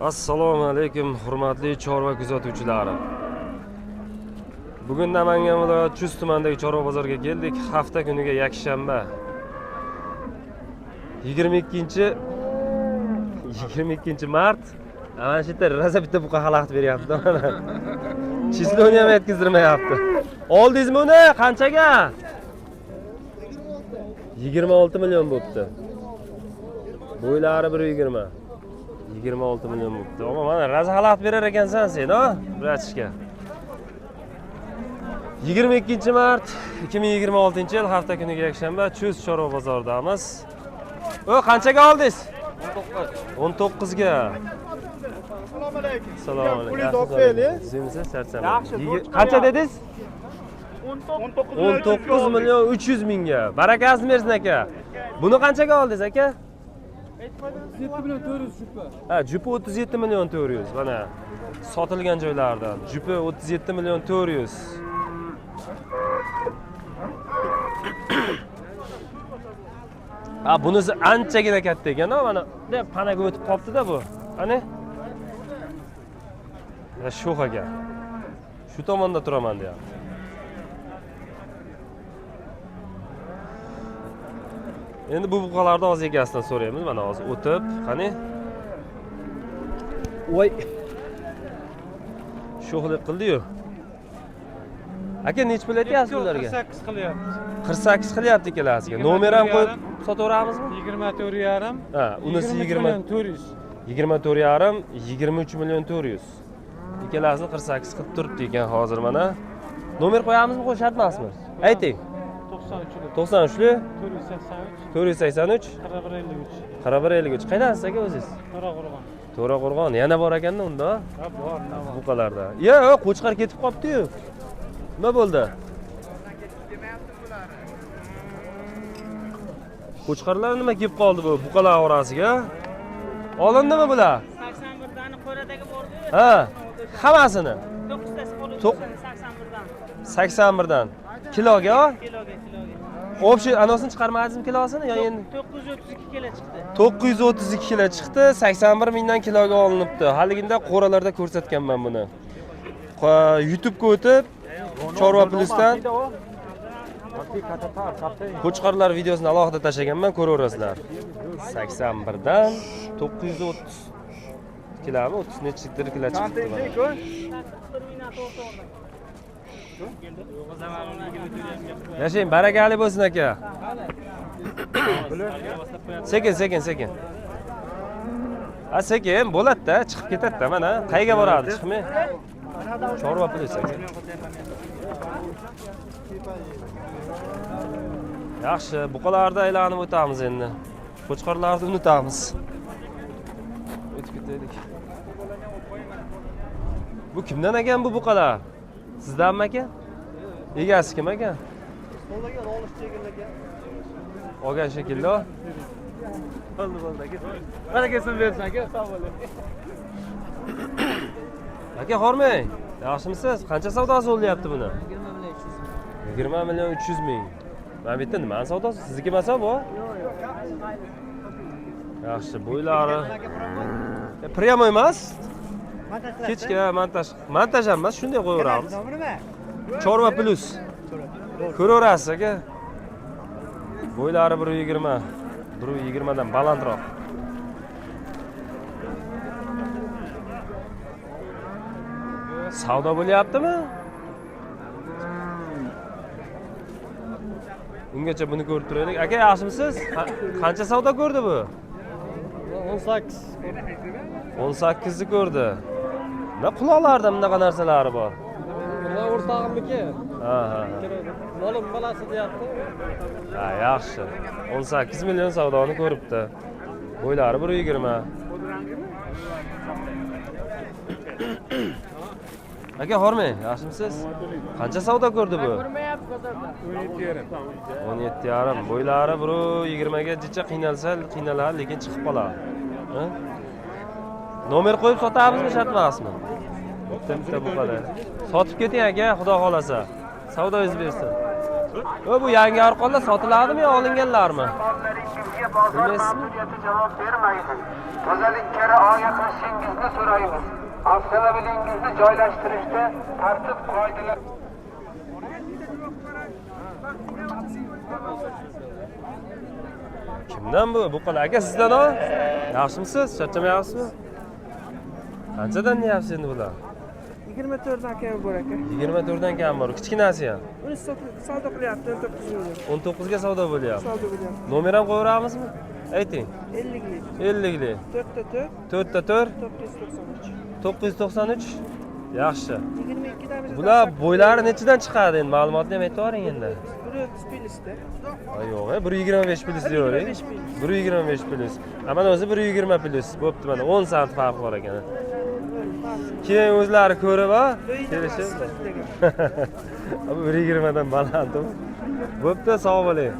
Assalomu alaykum, hurmatli chorva kuzatuvchilari. Bugun Namangan viloyati Chust tumanidagi chorva bozoriga keldik. Hafta kuniga yakshanba. 22-mart. Ana shu yerda raza bitta buqa xalaqit beryapti. Chisloni ham yetkazdirmayapti. Oldingizmi uni? Qanchaga? 26 million bo'pti. Bo'ylari 120. 26 million bo'pti. Ama mana raza xalaqit berar ekansan sen, ha? Bratishga. 22-mart 2026-yil hafta kuniga yakshanba Chust chorva bozoridamiz. O, qanchaga oldingiz? 19 ga. Assalomu alaykum. Sizmisiz, charchamaysiz. Qancha dedingiz? 19 million 300 mingga. Barakasini bersin aka. Buni qanchaga oldingiz aka? 37 million 400 jupa. Ha, jupa 37 million 400. Mana sotilgan joylardan. Jupa 37 million 400. Ha, bunisi anchagina katta ekan, mana deb panaga o'tib qopti-da bu. Qani? Ya sho'x aka. Shu tomonda turaman deyapti. Endi bu buqalarni hozir egasidan so'raymiz. Mana hozir o'tib, qani? Voy. Sho'xlik qildi-yu. Aka, nech pul aytyapsiz bularga? 48 qilyapti. 48 qilyapti ikkalasiga. Nomer ham qo'yib sotaveramizmi? 24,5. Ha, unisi 20 400. 24,5, 23 million 400. Ikkalasini 48 qilib turibdi ekan hozir mana. Nomer qo'yamizmi, qo'yishat emasmi? Ayting. 93 93li 483 483 4153. Qaydasiz aka o'zingiz? To'raqo'rg'on. To'raqo'rg'on. Yana bor ekanda unda. Ha, bor, nima? Buqalarda. Yo'q, qo'chqar ketib qopti-yu. Nima bo'ldi? Qo'chqarlar nima kelib qoldi bu buqalar orasiga? Olindimi bular? 81 dani qo'radagi bordi. Ha, hammasini. 9 tasi qo'lida 81 dan. 81 dan. Kiloga? Kiloga. Общий anosini chiqarmadingizmi kilosini? Yo endi 932 kilo chiqdi. 932 kilo chiqdi, 81 mingdan kiloga olinibdi. Haliginda qo'ralarda ko'rsatganman buni. YouTube'ga o'tib, Chorva Plus'dan qo'chqarlar videosini alohida tashlaganman, ko'raverasizlar. 81 dan 930 kilomi, 30 necha kilo chiqdi mana. Yashang, barakali bo'lsin aka. Sekin. Ha, sekin bo'ladi-da, chiqib ketadi-da mana. Qayga boradi, chiqmay. Chorva Plus aka. Yaxshi, buqalarda aylanib o'tamiz endi. Qo'chqarlarni unutamiz. O'tib ketaylik. Bu kimdan ekan bu buqalar? Sizdanmi aka? Egasi kim aka? Qo'ldaga olish chekilgan. Olgan shekilli. Bo'ldi aka. Barakasini bersin aka, sog' bo'ling. Aka, hormang. Yaxshimisiz? Qancha savdosi bo'lyapti buni? 20 million 300 ming. Mana bu yerda nima savdosi? Sizniki emasmi bu? Yaxshi, bo'ylari. Pryamoy emas? Kechga montaj emas, shunday qo'yaveramiz. Chorva Plus. Ko'raverasiz aka. Bo'ylari 120. 120 dan balandroq. Savdo bo'lyaptimi? Ungacha buni ko'rib turaylik. Aka, yaxshimisiz? Qancha savdo ko'rdi bu? 18. 18 ni ko'rdi. Nima quloqlarda bunaqa narsalari bor? Bular o'rtog'imniki. Ha. Nolim balasi deyapti. Ha, yaxshi. 18 million savdoni ko'ribdi. Bo'ylari 120. Aka, hormang, yaxshimisiz? Qancha savdo ko'rdi bu? 17,5. Bo'ylari 120 ga jicha qiynaladi, lekin chiqib qoladi. Ha? Nomer qo'yib sotamizmi, shart emasmi? Bitta buqada. Sotib keting aka, xudo xolasa. Savdoingiz bersin. Bu yangi arqonlar sotiladimi yo olinganlarmi? Sizlarga bozor ma'muriyati javob bermaydi. Tozalikkari ogohlashishingizni so'raymiz. Avtomobilingizni joylashtirishda tartib qoidalar Kimdan bu? Bu qil aka sizdan-a? Yaxshimisiz? Charchamayapsizmi? Qanchadan deyapsiz endi bular? 24 dan kam bor aka. 24 dan kam bor. Kichkinasi ham. Uni savdo qilyapti 19 million. 19 ga savdo bo'lyapti. Savdo qilyapti. Nomer ham qo'yaveramizmi? Ayting. 50lik. 50lik. 4 4 4 993. 993. Yaxshi. 22 dan biz. Bular bo'ylari nechidan chiqadi endi? Ma'lumotni ham aytib yuboring endi. Buni spilisda. Yo'q, 125 plyus deyavering. 125 plyus. Mana o'zi 120 plyus. Bo'pti mana 10 sant farq bor ekan. Keyin o'zlari ko'rib, ha? Kelishib. Bu 120 dan balandmi? Bo'pti, sog' bo'ling.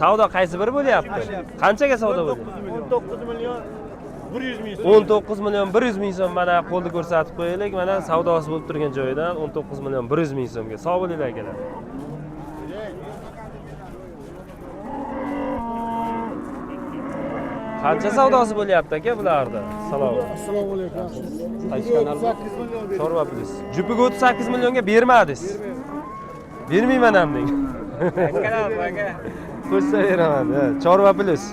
Savdo qaysi biri bo'lyapti? Qanchaga savdo bo'lyapti? 19 million 100 ming 19 million 100 ming so'm mana qo'lda ko'rsatib qo'yaylik. Mana savdosi bo'lib turgan joyidan 19 million 100 ming so'mga. Sog' bo'linglar akalar. Qancha savdosi bo'lyapti aka bularda? Salom. Assalomu alaykum. Qaysi kanal? 8 million Chorva plyus. Jupiga 38 millionga bermadingiz. Bermayman ham deng. kanal aka. Qo'shsa beraman. Chorva plyus.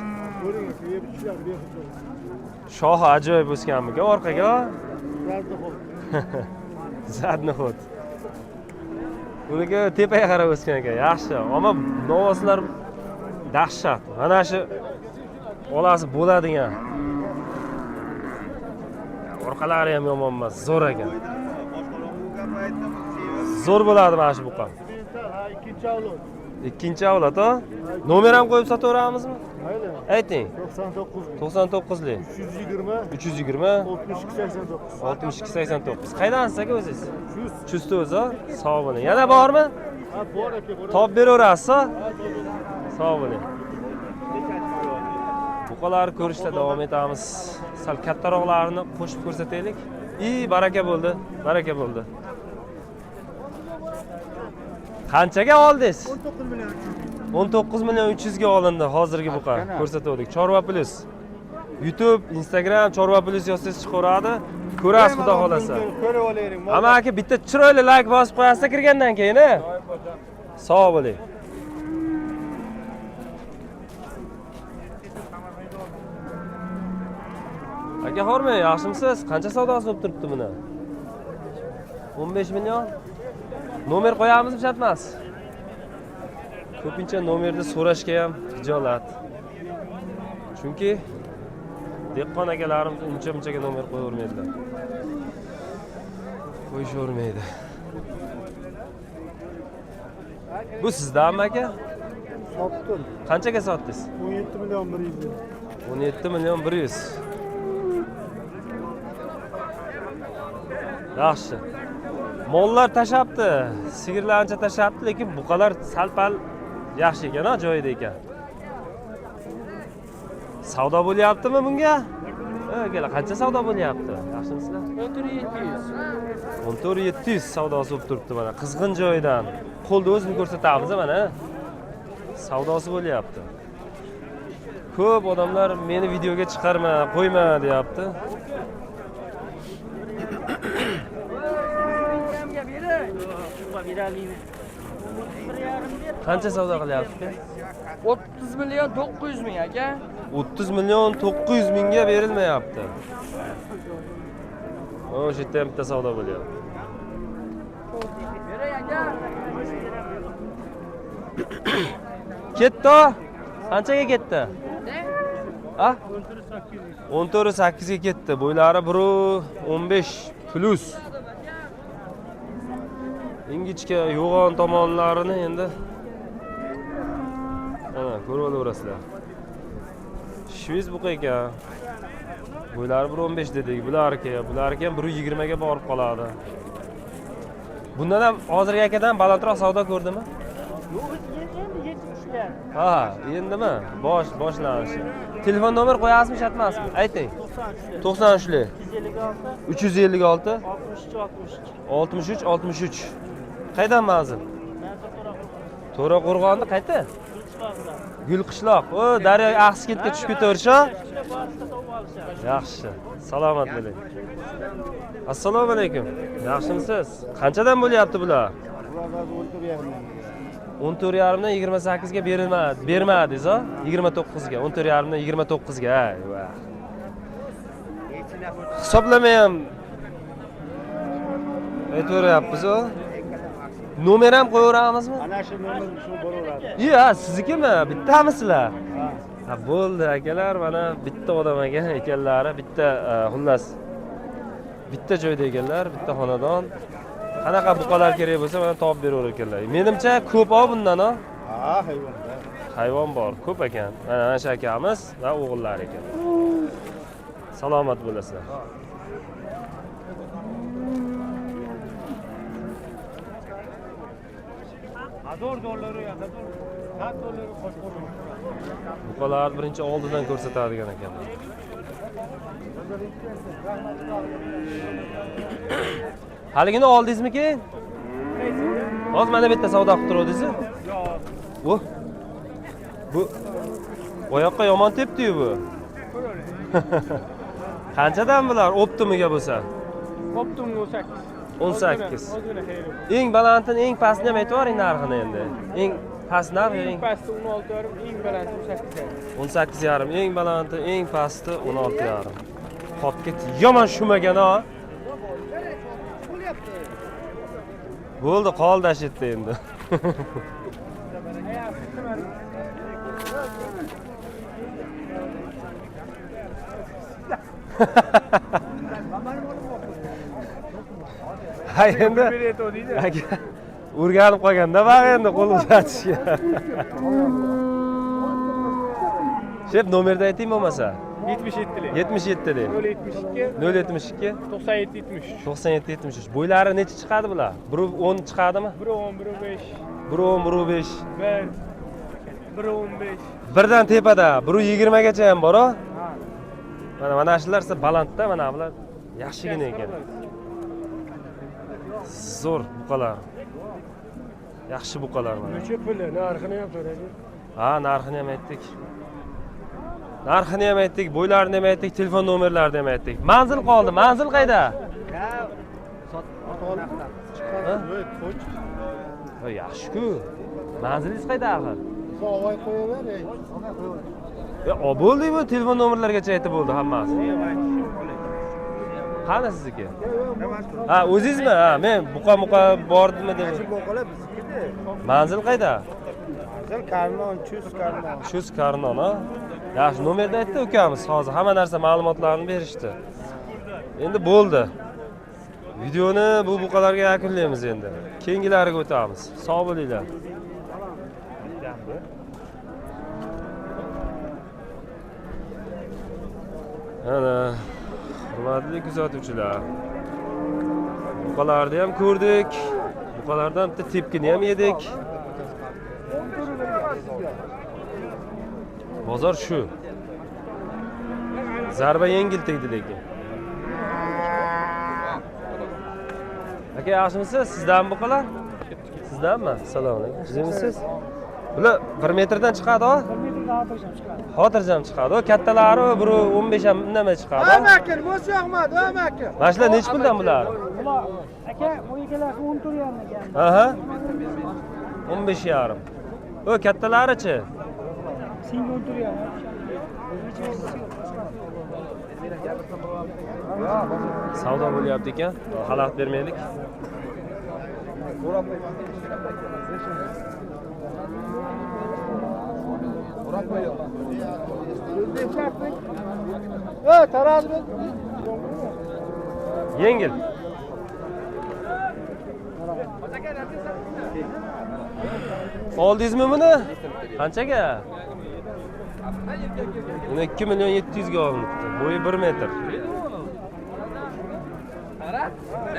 Shohi ajoyib o'sganmikan orqaga? Zadni xod. Buniki tepaga qarab o'sgan ekan. Yaxshi. Ammo novoslar dahshat. Mana shu olasi bo'ladigan. Orqalari ham yomon emas, zo'r ekan. Zo'r bo'ladi mana shu buqa. Ikkinchi avlod. Ikkinchi avlod, ha? Nomer ham qo'yib sotaveramizmi? Mayli. Ayting. 99 99lik. 320 320 62 89. 62 89. Qaydansiz aka o'zingiz? Chust o'zi, sog' bo'ling. Yana bormi? Ha, bor aka, bor. Top beraverasiz, sog' bo'ling. Buqalarni ko'rishda davom etamiz. Sal kattaroqlarini qo'shib ko'rsataylik. Baraka bo'ldi, baraka bo'ldi. Qanchaga oldingiz? 19 million. 19 million 300 ga olindi hozirgi buqa. Ko'rsatdik. Chorva plyus. YouTube, Instagram Chorva plyus yozsangiz chiqaveradi. Ko'rasiz xudo xolasa. Ko'rib olaylik. Ammo aka bitta chiroyli like bosib qo'yasiz kirgandan keyin, a? Sog' bo'ling. Aka hormay, yaxshimisiz? Qancha savdosi bo'lib turibdi buni? 15 million. Nomer qo'yamizmi, shart emas? Ko'pincha nomerni so'rashga ham xijolat. Chunki dehqon akalarimiz uncha-munchaga nomer qo'yavermaydilar. Qo'yishavermaydi. Bu sizdanmi aka? Sotdim. Qanchaga sotdingiz? 17 million 100. 17 million 100. Yaxshi. Mollar tashabdi, sigirlar ancha tashabdi, lekin buqalar sal-pal yaxshi ekan, joyida ekan. Savdo bo'lyaptimi bunga? Akalar, qancha savdo bo'lyapti? Yaxshimisizlar? 14700 savdosi bo'lib turibdi mana. Qizg'in joyidan. Qo'lda o'zini ko'rsatamiz mana. Savdosi bo'lyapti. Ko'p odamlar meni videoga chiqarma, qo'yma deyapti. Qancha savdo qilyapti? 30 million 900 ming aka. 30 million 900 mingga berilmayapti. O'sha yerda ham bitta savdo bo'lyapti. Beray aka. Ketdi. Qanchaga ketdi? Ha? 14.8 ga ketdi. Bo'ylari 1.15 plus. Ingichka yo'g'on tomonlarini endi ana ko'rib olaverasizlar. Shviz buqa ekan. Bo'ylari 1.15 dedik. Bularga ham 1.20 ga borib qoladi. Bundan ham hozirgi akadan balandroq savdo ko'rdimi? Yo'q, endi yetishgan. Ha, endimi? Boshlanishi. Telefon nomer qo'yasizmi, shart emasmi? Ayting. 93lik 356 63 Qaydan manzil? To'raqo'rg'onni qayta? Gulqishloq. O, daryo axsi ketga tushib ketaverisha. Ishlar borishda topib olishadi. Yaxshi. Salomat bo'ling. Assalomu alaykum. Yaxshimisiz? Qanchadan bo'lyapti bular? 14,5 dan 28 ga bermadingiz, ha? 29 ga, 14,5 dan 29 ga. Ayva. Hisoblama ham aytveryapmiz-ku. Nomer ham qo'yaveramizmi? Ana shu nomer shu bo'laveradi. Yo'q, siznikimi? Bittamisizlar? Ha, bo'ldi akalar, mana bitta odam ekanlari, bitta xullas bitta joyda ekanlar, bitta xonadon. Qanaqa buqalar kerak bo'lsa, mana topib beraver ekanlar. Menimcha ko'p bundan, ha? Ha, hayvon. Hayvon bor, ko'p ekan. Mana o'sha akamiz va o'g'illari ekan. Salomat bo'lasizlar. $1000 ya, $1000 qo'shib qo'ying. Buqalarni birinchi oldidan ko'rsatadigan ekanlar. Haligini oldingizmi keyin? Hozir mana bu yerda savdo qilib turavdingiz-ku? Yo'q. Bu oyoqqa yomon tepdi-yu bu. Qanchadan bular? Optimiga bo'lsa? Optim 18. 18. O'zini xeyri. Eng balandini, eng pastini ham aytib yuboring narxini endi. Eng past narxi eng Pasti 16,5, eng baland 18. 18,5, eng balandi, eng pasti 16,5. Qolib ketdi. Yomon shumagan ha. Bo'ldi, qoldi ashitdi endi. Hay endi. Aka, o'rganib qolganda baq endi qo'l uzatishga. Shep nomerni ayting bo'lmasa. 77lik. 77 deng. 072 072 97 73. 97 73. Bo'ylari necha chiqadi bular? 110 chiqadimi? 110 110 115. 115. Birdan tepada 120 gacha ham bor-a? Mana shular balandda, mana bular yaxshigina ekan. Zo'r buqalar. Yaxshi buqalar mana. Necha puli? Narxini ham so'raydi. Ha, narxini ham aytdik. Narxini ham aytdik, bo'ylarini ham aytdik, telefon nomerlarini ham aytdik. Manzil qoldi. Manzil qayda? Ha, yaxshi-ku. Manzilingiz qayda axir? Savoy qo'yaver. Bo'ldi bu, telefon nomerlarigacha aytib bo'ldi hammasi. Qani sizniki? Ha, o'zingizmi? Ha, men buqa bordimmi deb. Manzil qayda? Manzil Karnon, Chus Karnon, ha? Yaxshi, nomerni aytdi ukamiz hozir. Hamma narsa ma'lumotlarni berishdi. Endi bo'ldi. Videoni bu buqalarga yakunlaymiz endi. Keyingilariga o'tamiz. Sog' bo'linglar. Ana, hurmatli kuzatuvchilar. Buqalarni ham ko'rdik. Buqalardan bitta tepkini ham yedik. Bozor shu. Zarba yengil tegdi lekin. Aka, yaxshimisiz? Sizdan buqalar? Sizdanmi? Assalomu alaykum. Sizmisiz? Bular 1 metrdan chiqadi-ku? 1 metrdan xotirjam chiqadi. Xotirjam chiqadi. Kattalari 1.15 ham indamay chiqadi. Amaki, bo'lsa yo'qmadi, amaki. Mana shular necha puldan bular? Bular aka, bu egalasi 14 yarim ekan. Aha. 15,5. O kattalarichi? Senga 14 yarim. Savdo bo'lyapti ekan. Xalaqit bermaylik. Taraz Yengil. Oldingizmi buni? Qanchaga? Buni 2,700,000 ga olinibdi. Bo'yi 1 metr.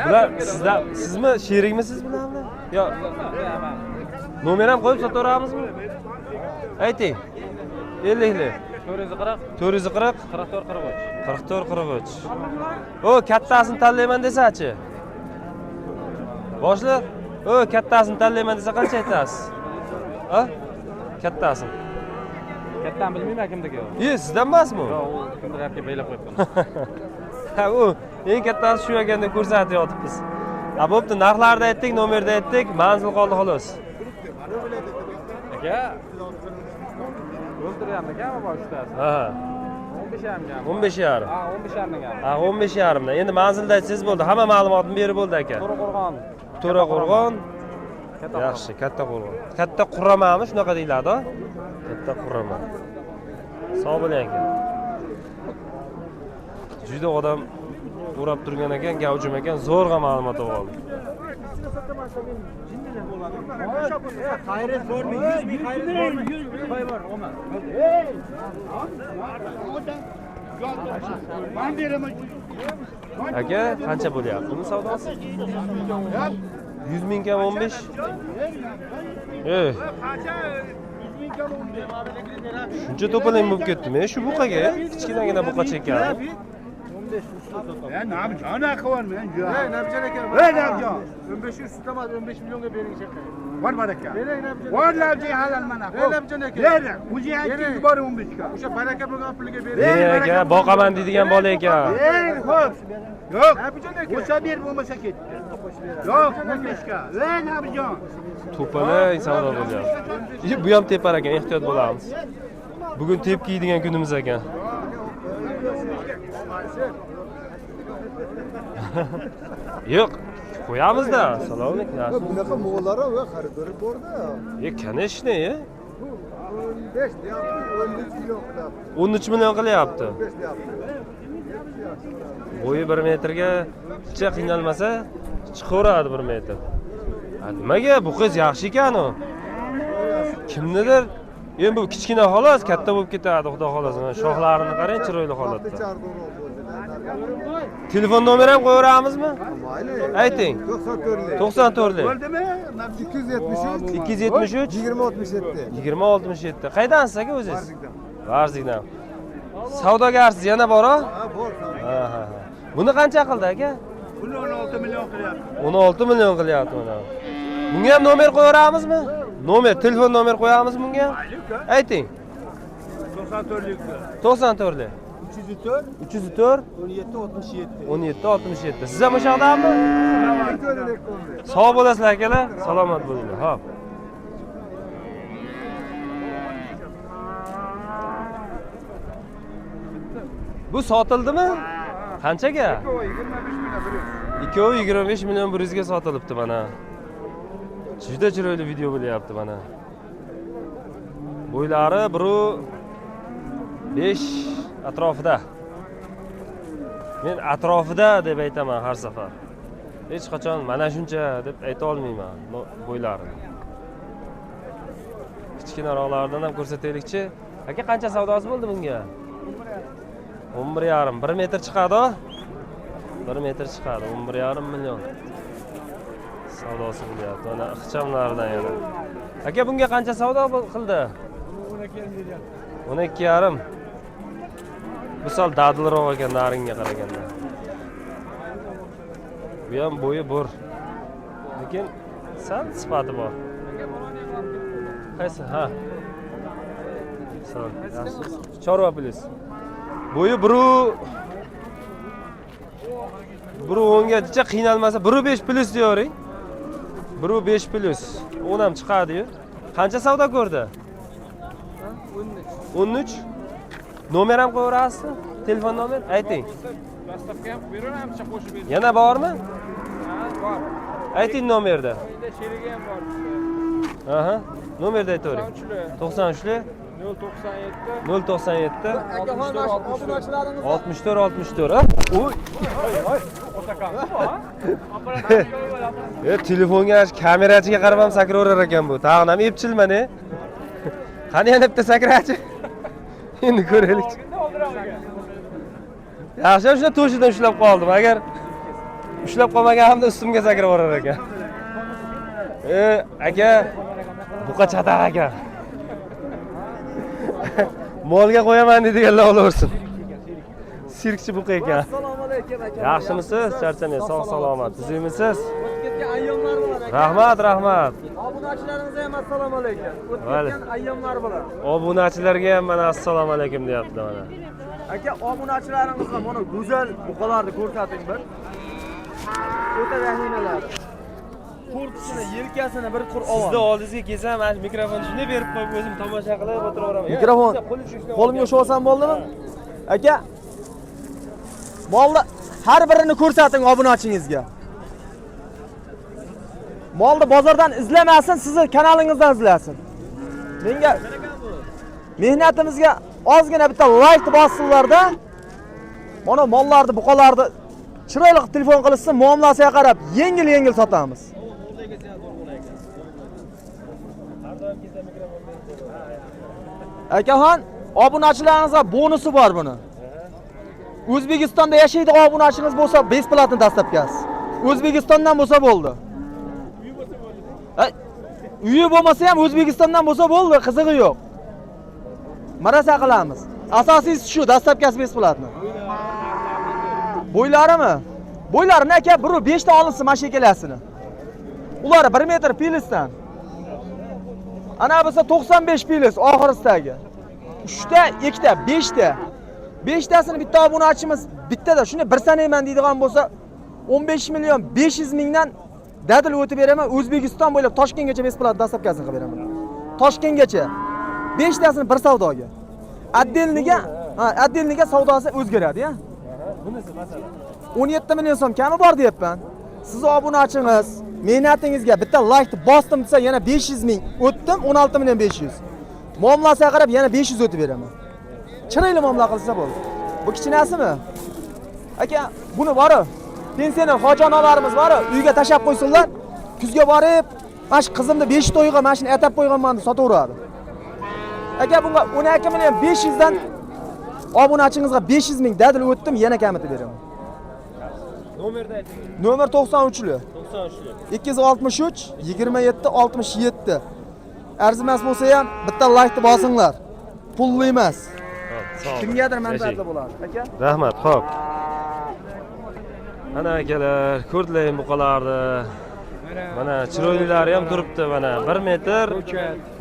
Bular sizmi, sherikmisiz bularni? Yo'q. Nomer ham qo'yib sotaveramizmi? Ayting. 50lik. 440. 440 44 43. 44 43. O, kattasini tanlayman desa-chi. Boshliq, o, kattasini tanlayman desa qancha aytasiz? Ha? Kattasin. Kattani bilmayman kimniki u. Sizdan emasmi? Yo'q, u kimdir aka baylab qo'yibdi. Ha, u eng kattasi shu ekan deb ko'rsatyapmiz. Ha, bo'pti, narxlarni aytdik, nomerni aytdik, manzil qoldi xolos. Aka. O'ldiryapti aka bosh ustasi. Ha. 15 ham. 15,5. Ha, 15 ham degan. Ha, 15,5 dan. Endi manzilni aytsangiz bo'ldi. Hamma ma'lumotni berib bo'ldi aka. To'raqo'rg'on. To'raqo'rg'on. Katta Yaxshi, katta qo'rg'on. Katta Qurramami, shunaqa deyiladi-ku. Katta Qurrama. Sog' bo'ling aka. Juda odam o'rab turgan ekan, gavjum ekan, zo'rg'a ma'lumot oldi. Hayret bormi? 100 ming hayret bormi? 100 ming pay bor, olma. Ben beraman. Aka, qancha bo'lyapti buni savdosi? 100 ming kam 15. Shuncha to'polon bo'lib ketdimi? Shu buqaga, kichkinagina buqa chekkan. Ben ne yapacağım? Ne akı var mı? Hey, ne yapacaksın aka? Ne yapacağım? 15 üst tutamaz, 15 milyonga bering chekka. Var mı baraka? Berang, ne yapacaksın? Var lavcı halal mana. Ne yapacaksın aka? Ver. Bu cihan kim var 15 ka? O'sha baraka bo'lgan pulga bering. Ey aka, boqaman deydigan bola ekan. Ver, hop. Yok. Ne yapacaksın aka? Olsa bir olmasa ketdi. Yok 15 ka. Ver ne yapacağım? To'polon savdo bo'lyapti. Bu ham tepar ekan, ehtiyot bo'lamiz. Bugun tepki yeydigan kunimiz ekan. Yo'q, qo'yamiz-da. Assalomu alaykum. Bunaqa mo'g'ullar va xaridor bor-da. Kanishni, 15 deyapti, 13 million qilyapti. 13 million qilyapti. 15 deyapti. Bo'yi 1 metrga picha qiynalmasa, chiqaveradi 1 metr. Nimaga? Bu qiz yaxshi ekan-ku. Kimnidir? Endi bu kichkina xolos, katta bo'lib ketadi, xudo xolasa. Shoxlarini qarang, chiroyli holatda. Telefon nomeri ham qo'yaveramizmi? Mayli. Ayting. 94. 94. Öldü mü? 273 273 2067. 2067. Qaydansiz aka o'zingiz? Varzikdan. Savdogarsiz yana bor-a? Ha, bor. Ha, ha. Buni qancha qildi aka? Bunu 16 milyon kılyapti. 16 million qilyapti mana. Bunga ham nomer qo'yaveramizmi? Nomer, telefon nomer qo'yamiz bunga? Ayting. 94'lük. 94. 304 304 17 67. 17 67. Siz ham o'sha yoqdanmi? Sog' bo'lasizlar akalar, salomat bo'linglar. Xo'p. Bu sotildimi? Qanchaga? Ikkovi 25 million 100 ga sotilibdi mana. Juda chiroyli video bo'lyapti mana. Bo'ylari 1.5 atrofida. Men atrofida deb aytaman har safar. Hech qachon mana shuncha deb ayta olmayman bo'ylarini. Kichkinaroqlardan ham ko'rsataylikchi. Aka qancha savdosi bo'ldi bunga? 11,5. 1 metr chiqadi. 1 metr chiqadi. 11,5 million. Savdosi bo'lyapti. Mana ixchamlardan yana. Aka bunga qancha savdo qildi? 12,5. Bu sal dadilroq ekan naringga qaraganda. Bu ham bo'yi bor. Lekin sal sifati bor. Qaysi? Ha. Sal. Chorva plyus. Bo'yi 1.10 gacha qiynalmasa 1.5 plyus deyavering. 1.5 plyus. 10 ham chiqadi-yu. Qancha savdo ko'rdi? 13. Nomer ham qo'yaverasizmi? Telefon nomer ayting. Dastavka ham beraveramiz, qo'shib bering. Yana bormi? Ha, bor. Ayting nomerda. Endi sherigi ham bor. Aha. Nomerda aytavering. 93 097 64 64. Ha? Uy. Telefonga kamerachiga qarab ham sakraverar ekan bu. Tag'in ham epchilman-a. Qani yana bitta sakrachi? Endi ko'raylik. Yaxshi, shuna to'shidan ushlab qoldim. Agar ushlab qolmaganimda ustimga sakrab borar ekan. Aka, buqa chataq ekan. Molga qo'yaman deydiganlar olaversin. Sirkchi buqa ekan. Assalomu alaykum aka. Yaxshimisiz? Charchamay, sog' salomat. Tuzimisiz? O'tib ketgan ayyomlar bor aka. Rahmat, rahmat. Bunaqa obunachilaringizga ham assalomu alaykum. Vale. O'tgan ayyomlar bilan. Obunachilarga ham mana assalomu alaykum deyapti mana. Aka, obunachilaringizga mana go'zal buqalarni ko'rsating bir. O'ta rahinalar. Korpusini, yelkasini bir tur olib. Sizni oldingizga kelsam, mana shu mikrofonni shunday berib qo'yib o'zim tomosha qilib o'tiraveraman. Mikrofon qo'limga ushlab olsam bo'ldimi? Aka, molni har birini ko'rsating obunachingizga. Molni bozordan izlamasin, sizni kanalingizdan izlasin. Menga mehnatimizga ozgina bitta like bossinlarda. Mana mollarni, buqalarni chiroyli telefon qilishsin, muomalasiga qarab yengil sotamiz. Akaxon, obunachilaringizga bonusi bor buni. O'zbekistonda yashaydigan obunachingiz bo'lsa, besplatni dastlabkasi. O'zbekistondan bo'lsa bo'ldi. Uyi bo'lmasa ham O'zbekistondan bo'lsa bo'ldi, qizig'i yo'q. Marasa qilamiz. Asosiysi shu, dastlabkasi besplatni. Bo'ylarimi? Bo'ylarini aka, biri 5 ta olinsin mashikalasini. Ular 1 metr pilisdan. Ana bo'lsa 95 pilis oxirisidagi. 3 ta, 2 ta, 5 ta. 5 tasini bitta obunachimiz bittada shuni bir sanayman deydigan bo'lsa 15 million 500 mingdan dadil o'tib beraman. O'zbekiston bo'ylab Toshkentgacha besplat dastlabkasini qilib beraman. Toshkentgacha 5 tasini bir savdoga. Отдельniga savdosi o'zgaradi-ya. Bunisi masalan 17 million so'm kami bor deyapman. Siz obunachingiz, mehnatingizga bitta like bosdim desa yana 500 ming o'tdim, 16 million 500. Muomalasiga qarab yana 500 o'tib beraman. Chiroyli muomala qilsa bo'ldi. Bu kichinasimi? Aka, buni bori. Pensioner hojonalarimiz bor, uyga tashab qo'ysinlar. Kuzga borib, mana shu qizimni 5 to'yga mana shuni atab qo'yganman deb sotaveradi. Aka, bunga 12 million 500 dan obunachingizga 500 ming dadil o'tdim, yana kamitib beraman. nomerni ayting. Nomer 93li. 93li. 263 27 67. Arzimas bo'lsa ham bitta like bosinglar. Pulli emas. Kimgadir manfaatli bo'ladi, aka. Rahmat, xo'p. Ana akalar, ko'rdinglarmi buqalarni? Mana chiroylilari ham turibdi, mana 1 metr.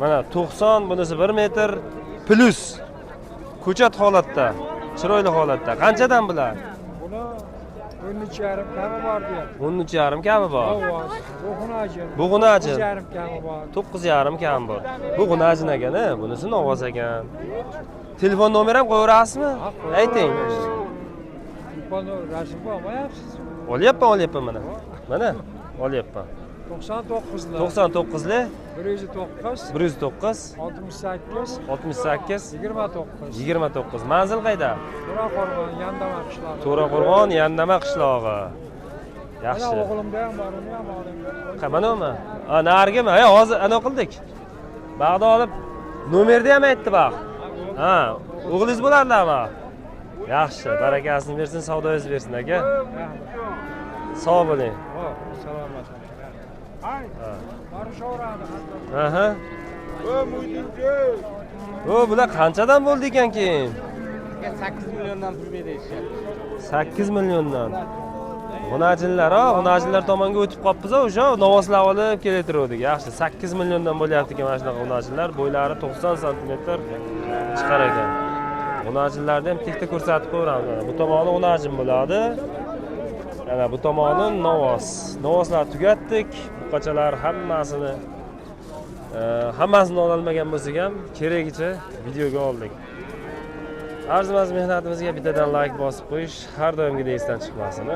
Mana 90, bunisi 1 metr plus. Ko'chat holatda, chiroyli holatda. Qanchadan bular? Buni 13,5 kami bor deyapti. 13,5 kami bor. Bug'unachi. 9,5 kami bor. 9,5 kami bor. Bug'unachi ekan-a, bunisi novoz ekan. Telefon nomeri ham qo'yarasizmi? Ayting. Telefon rasmini olmayapsiz. Olyapman mana. Mana, olyapman. 99lar. 99li 109 109 68 68 29. 29. Manzil qayda? To'raqo'rg'on, Yandama qishlog'i. To'raqo'rg'on, Yandama qishlog'i. Yaxshi. Mana o'g'limda ham bor, uni ham oling. Qamanami? Narigimi? Hozir ana qildik. Bag'da olib nomerni ham aytdi baq. Ha, o'g'lingiz bo'larlarmi? Yaxshi, barakasini bersin, savdoyingizni bersin aka. Sog' bo'ling. Xo'p, salomat. Aha. Bular qanchadan bo'ldi ekan keyin? 8 milliondan pul berishadi. 8 milliondan. G'unajinlar tomonga o'tib qolibmiz o'sha novoslar olib keltirdik. Yaxshi, 8 milliondan bo'lyapti ekan mana shunaqa g'unajinlar, bo'ylari 90 sm chiqar ekan. G'unajinlarni ham tekda ko'rsatib qo'yamiz. Bu tomoni g'unajin bo'ladi. Mana bu tomoni novos. Novoslar tugatdik. Buqachalar hammasini ololmagan bo'lsak ham keragicha videoga oldik. Arzimas mehnatimizga bittadan like bosib qo'yish har doimgidek esdan chiqmasin.